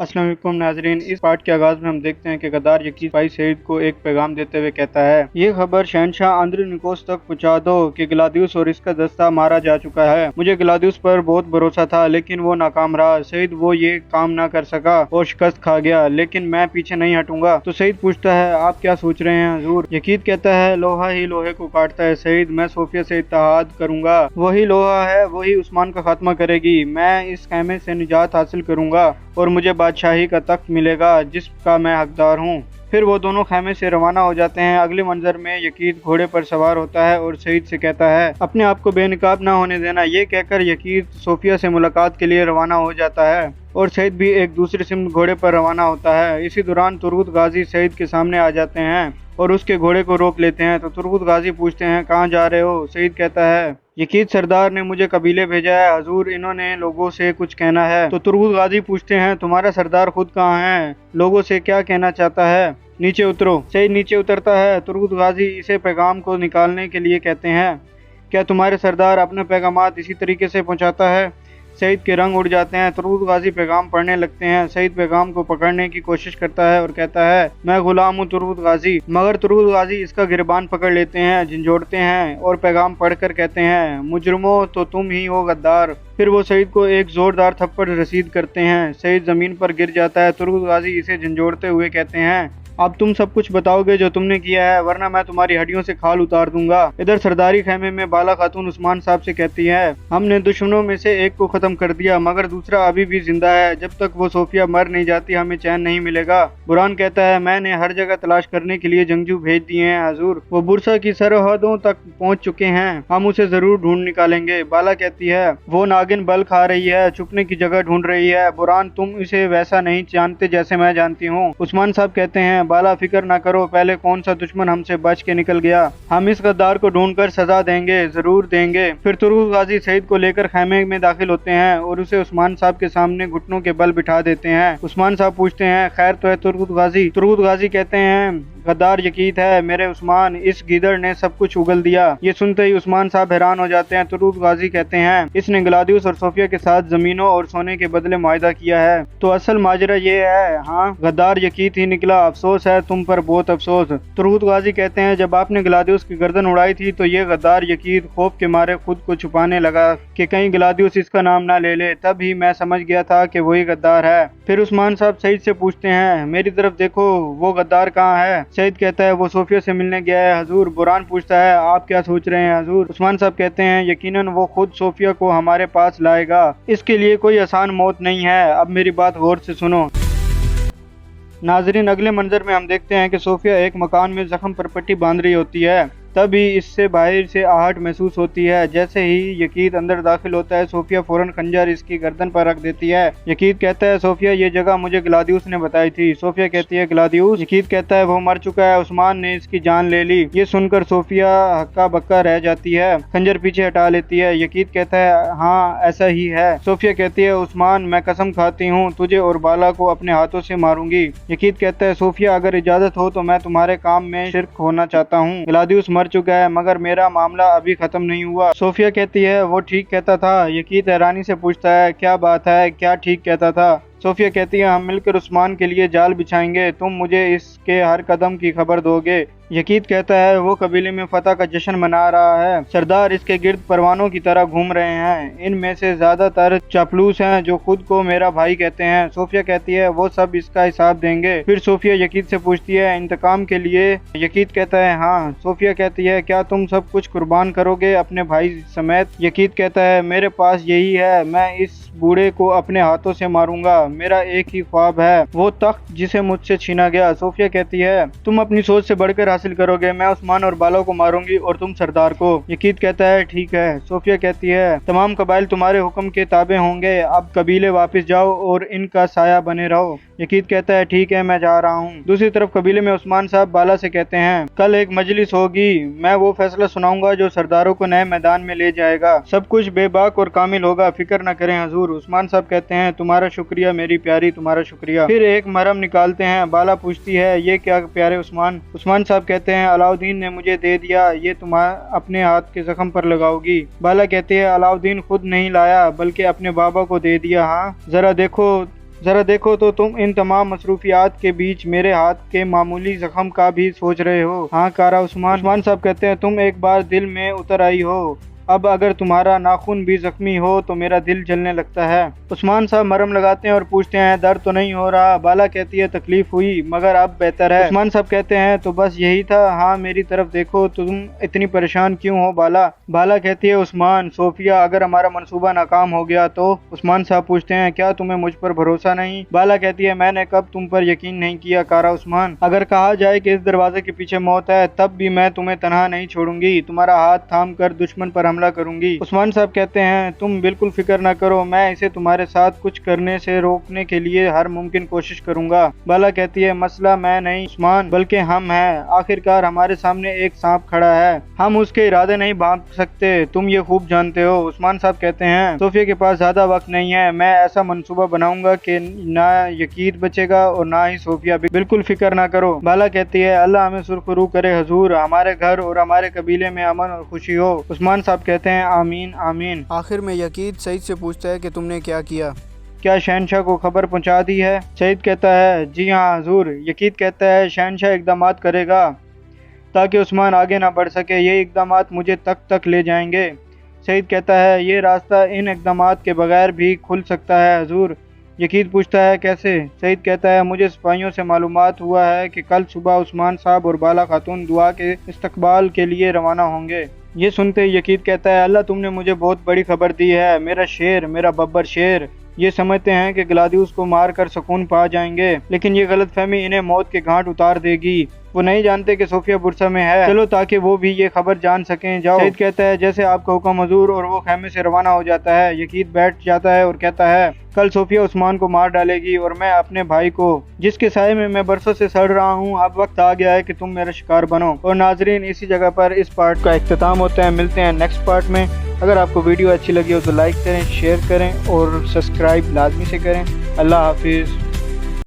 अस्सलाम वालेकुम नाजरीन। इस पार्ट के आगाज में हम देखते हैं कि गद्दार यकीन भाई सईद को एक पैगाम देते हुए कहता है, ये खबर शहनशाह आंद्रोनिकोस तक पहुंचा दो कि ग्लादियुस और इसका दस्ता मारा जा चुका है। मुझे ग्लादियुस पर बहुत भरोसा था लेकिन वो नाकाम रहा। सईद वो ये काम ना कर सका और शिकस्त खा गया, लेकिन मैं पीछे नहीं हटूंगा। तो सईद पूछता है, आप क्या सोच रहे हैं हुजूर? यकीन कहता है, लोहा ही लोहे को काटता है सईद, मैं सोफिया से इत्तेहाद करूंगा। वही लोहा है, वही उस्मान का खात्मा करेगी। मैं इस खेमे से निजात हासिल करूंगा और मुझे बादशाही का तख्त मिलेगा जिसका मैं हकदार हूँ। फिर वो दोनों खेमे से रवाना हो जाते हैं। अगले मंजर में यकीन घोड़े पर सवार होता है और सईद से कहता है, अपने आप को बेनकाब ना होने देना। ये कहकर यकीन सोफिया से मुलाकात के लिए रवाना हो जाता है और सईद भी एक दूसरे सिमत घोड़े पर रवाना होता है। इसी दौरान तुर्गुत गाजी सईद के सामने आ जाते हैं और उसके घोड़े को रोक लेते हैं। तो तुर्गुत गाजी पूछते हैं, कहाँ जा रहे हो? सईद कहता है, यकीन सरदार ने मुझे कबीले भेजा है हजूर, इन्होंने लोगों से कुछ कहना है। तो तुर्गुत गाजी पूछते हैं, तुम्हारा सरदार खुद कहाँ है? लोगों से क्या कहना चाहता है? नीचे उतरो। सईद नीचे उतरता है। तुर्गुत गाजी इसे पैगाम को निकालने के लिए कहते हैं, क्या तुम्हारे सरदार अपने पैगामात इसी तरीके से पहुँचाता है? सईद के रंग उड़ जाते हैं। तुर्गुत गाजी पैगाम पढ़ने लगते हैं। सईद पैगाम को पकड़ने की कोशिश करता है और कहता है, मैं गुलाम हूँ तुर्गुत गाजी। मगर तुर्गुत गाजी इसका गिरबान पकड़ लेते हैं, झंझोड़ते हैं और पैगाम पढ़कर कहते हैं, मुजरिमो तो तुम ही हो गद्दार। फिर वो सईद को एक जोरदार थप्पड़ रसीद करते हैं। सईद जमीन पर गिर जाता है। तुर्गुत गाजी इसे झंझोड़ते हुए कहते हैं, अब तुम सब कुछ बताओगे जो तुमने किया है, वरना मैं तुम्हारी हड्डियों से खाल उतार दूंगा। इधर सरदारी खेमे में बाला खातून उस्मान साहब से कहती है, हमने दुश्मनों में से एक को खत्म कर दिया मगर दूसरा अभी भी जिंदा है। जब तक वो सोफिया मर नहीं जाती हमें चैन नहीं मिलेगा। बुरान कहता है, मैंने हर जगह तलाश करने के लिए जंगजू भेज दिए हैं हजूर, वो बुरसा की सरहदों तक पहुँच चुके हैं, हम उसे जरूर ढूंढ निकालेंगे। बाला कहती है, वो नागिन बल खा रही है, छुपने की जगह ढूंढ रही है। बुरान, तुम इसे वैसा नहीं जानते जैसे मैं जानती हूँ। उस्मान साहब कहते हैं, बाला फिक्र ना करो, पहले कौन सा दुश्मन हमसे बच के निकल गया, हम इस गद्दार को ढूंढकर सजा देंगे, जरूर देंगे। फिर तुर्गुत गाजी सईद को लेकर खेमे में दाखिल होते हैं और उसे उस्मान साहब के सामने घुटनों के बल बिठा देते हैं। उस्मान साहब पूछते हैं, खैर तो है तुर्गुत गाजी? तुर्गुत गाजी कहते हैं, गद्दार यकीन है मेरे उस्मान, इस गीदड़ ने सब कुछ उगल दिया। ये सुनते ही उस्मान साहब हैरान हो जाते हैं। तुर्गुत गाजी कहते हैं, इसने ग्लादियुस और सोफिया के साथ जमीनों और सोने के बदले मुआहदा किया है। तो असल माजरा ये है, हाँ गद्दार यकीन ही निकला, अफसोस है तुम पर, बहुत अफसोस। तुर्गुत गाजी कहते हैं, जब आपने ग्लादियुस की गर्दन उड़ाई थी तो ये गद्दार यकीन खौफ के मारे खुद को छुपाने लगा कि कहीं ग्लादियुस इसका नाम ना ले ले, तब ही मैं समझ गया था कि वही गद्दार है। फिर उस्मान साहब सईद से पूछते हैं, मेरी तरफ देखो, वो गद्दार कहाँ है? सईद कहता है, वो सोफिया से मिलने गया है हजूर। बुरान पूछता है, आप क्या सोच रहे हैं हजूर? उस्मान साहब कहते हैं, यकीनन वो खुद सोफिया को हमारे पास लाएगा, इसके लिए कोई आसान मौत नहीं है। अब मेरी बात गौर से सुनो। नाजरीन, अगले मंजर में हम देखते हैं कि सोफिया एक मकान में जख्म पर पट्टी बांध रही होती है। तभी इससे बाहर से आहट महसूस होती है। जैसे ही यकीन अंदर दाखिल होता है, सोफिया फौरन खंजर इसकी गर्दन पर रख देती है। यकीन कहता है, सोफिया ये जगह मुझे ग्लादियुस ने बताई थी। सोफिया कहती है, ग्लादियुस? यकीन कहता है, वो मर चुका है, उस्मान ने इसकी जान ले ली। ये सुनकर सोफिया हक्का बक्का रह जाती है, खंजर पीछे हटा लेती है। यकीन कहता है, हाँ ऐसा ही है। सोफिया कहती है, उस्मान मैं कसम खाती हूँ तुझे और बाला को अपने हाथों से मारूंगी। यकीन कहता है, सोफिया अगर इजाजत हो तो मैं तुम्हारे काम में शिरक होना चाहता हूँ। ग्लादियुस मर चुका है मगर मेरा मामला अभी खत्म नहीं हुआ। सोफिया कहती है, वो ठीक कहता था। यकीन हैरानी से पूछता है, क्या बात है, क्या ठीक कहता था? सोफिया कहती है, हम मिलकर उस्मान के लिए जाल बिछाएंगे, तुम मुझे इसके हर कदम की खबर दोगे। यकीन कहता है, वो कबीले में फतह का जश्न मना रहा है, सरदार इसके गिर्द परवानों की तरह घूम रहे हैं, इनमें से ज्यादातर चापलूस हैं जो खुद को मेरा भाई कहते हैं। सोफिया कहती है, वो सब इसका हिसाब देंगे। फिर सोफिया यकीन से पूछती है, इंतकाम के लिए? यकीन कहता है, हाँ। सोफिया कहती है, क्या तुम सब कुछ कुर्बान करोगे अपने भाई समेत? यकीन कहता है, मेरे पास यही है, मैं इस बूढ़े को अपने हाथों से मारूंगा, मेरा एक ही ख्वाब है, वो तख्त जिसे मुझसे छीना गया। सोफिया कहती है, तुम अपनी सोच से बढ़कर हासिल करोगे, मैं उस्मान और बाला को मारूंगी और तुम सरदार को। यकीन कहता है, ठीक है। सोफिया कहती है, तमाम कबाइल तुम्हारे हुक्म के ताबे होंगे, अब कबीले वापस जाओ और इनका साया बने रहो। यकीन कहता है, ठीक है मैं जा रहा हूँ। दूसरी तरफ कबीले में उस्मान साहब बाला से कहते हैं, कल एक मजलिस होगी, मैं वो फैसला सुनाऊंगा जो सरदारों को नए मैदान में ले जाएगा, सब कुछ बेबाक और कामिल होगा, फिक्र न करें हजूर। उस्मान साहब कहते हैं, तुम्हारा शुक्रिया मेरी प्यारी, तुम्हारा शुक्रिया। फिर एक मरहम निकालते हैं। बाला पूछती है, ये क्या प्यारे उस्मान? उस्मान साहब कहते हैं, अलाउद्दीन ने मुझे दे दिया, ये तुम अपने हाथ के जख्म पर लगाओगी। बाला कहते हैं, अलाउद्दीन खुद नहीं लाया बल्कि अपने बाबा को दे दिया। हाँ जरा देखो जरा देखो तो तुम इन तमाम मसरूफियात के बीच मेरे हाथ के मामूली जख्म का भी सोच रहे हो। हाँ कारा उस्मान साहब कहते हैं, तुम एक बार दिल में उतर आई हो, अब अगर तुम्हारा नाखून भी जख्मी हो तो मेरा दिल जलने लगता है। उस्मान साहब मरहम लगाते हैं और पूछते हैं, दर्द तो नहीं हो रहा? बाला कहती है, तकलीफ हुई मगर अब बेहतर है। उस्मान साहब कहते हैं, तो बस यही था? हाँ मेरी तरफ देखो, तुम इतनी परेशान क्यों हो बाला? बाला कहती है, उस्मान सोफिया अगर हमारा मंसूबा नाकाम हो गया तो? उस्मान साहब पूछते हैं, क्या तुम्हें मुझ पर भरोसा नहीं? बाला कहती है, मैंने कब तुम पर यकीन नहीं किया कारा उस्मान। अगर कहा जाए कि इस दरवाजे के पीछे मौत है तब भी मैं तुम्हें तनहा नहीं छोड़ूंगी, तुम्हारा हाथ थाम कर दुश्मन पर हमला करूंगी। उस्मान साहब कहते हैं, तुम बिल्कुल फिक्र न करो, मैं इसे तुम्हारे साथ कुछ करने से रोकने के लिए हर मुमकिन कोशिश करूंगा। बाला कहती है, मसला मैं नहीं उस्मान बल्कि हम हैं। आखिरकार हमारे सामने एक सांप खड़ा है, हम उसके इरादे नहीं भांप सकते, तुम ये खूब जानते हो। उस्मान साहब कहते हैं, सोफिया के पास ज्यादा वक्त नहीं है, मैं ऐसा मंसूबा बनाऊंगा कि ना यकीन बचेगा और ना ही सोफिया। बिल्कुल फिक्र ना करो। बाला कहती है, अल्लाह हमें सुरखरू करे हुजूर, हमारे घर और हमारे कबीले में अमन और खुशी हो। उस्मान साहब कहते हैं, आमीन आमीन। आखिर में यकीन सईद से पूछता है कि तुमने क्या किया, क्या शहनशाह को खबर पहुंचा दी है? सईद कहता है, जी हाँ हुजूर। यकीन कहता है, शहनशाह इकदाम करेगा ताकि उस्मान आगे ना बढ़ सके, ये इकदाम मुझे तक ले जाएंगे। सईद कहता है, ये रास्ता इन इकदाम के बगैर भी खुल सकता है हुजूर। यकीन पूछता है, कैसे? सईद कहता है, मुझे सिपाहियों से मालूमात हुआ है कि कल सुबह उस्मान साहब और बाला खातून दुआ के इस्तकबाल के लिए रवाना होंगे। ये सुनते यकीन कहता है, अल्लाह तुमने मुझे बहुत बड़ी खबर दी है, मेरा शेर, मेरा बब्बर शेर। ये समझते हैं कि ग्लादियुस को मार कर सुकून पा जाएंगे, लेकिन ये गलतफहमी इन्हें मौत के घाट उतार देगी। वो नहीं जानते कि सोफिया बुरसा में है, चलो ताकि वो भी ये खबर जान सकें। जाओ। सईद कहता है, जैसे आपका हुक्म हुजूर, और वो खेमे से रवाना हो जाता है। यकीन बैठ जाता है और कहता है, कल सोफिया उस्मान को मार डालेगी और मैं अपने भाई को, जिसके साए में मैं बरसों से सड़ रहा हूँ, अब वक्त आ गया है कि तुम मेरा शिकार बनो। और नाजरीन, इसी जगह पर इस पार्ट का इख्तिताम होता है। मिलते हैं नेक्स्ट पार्ट में। अगर आपको वीडियो अच्छी लगी हो तो लाइक करें, शेयर करें और सब्सक्राइब लाजमी से करें। अल्लाह हाफिज़।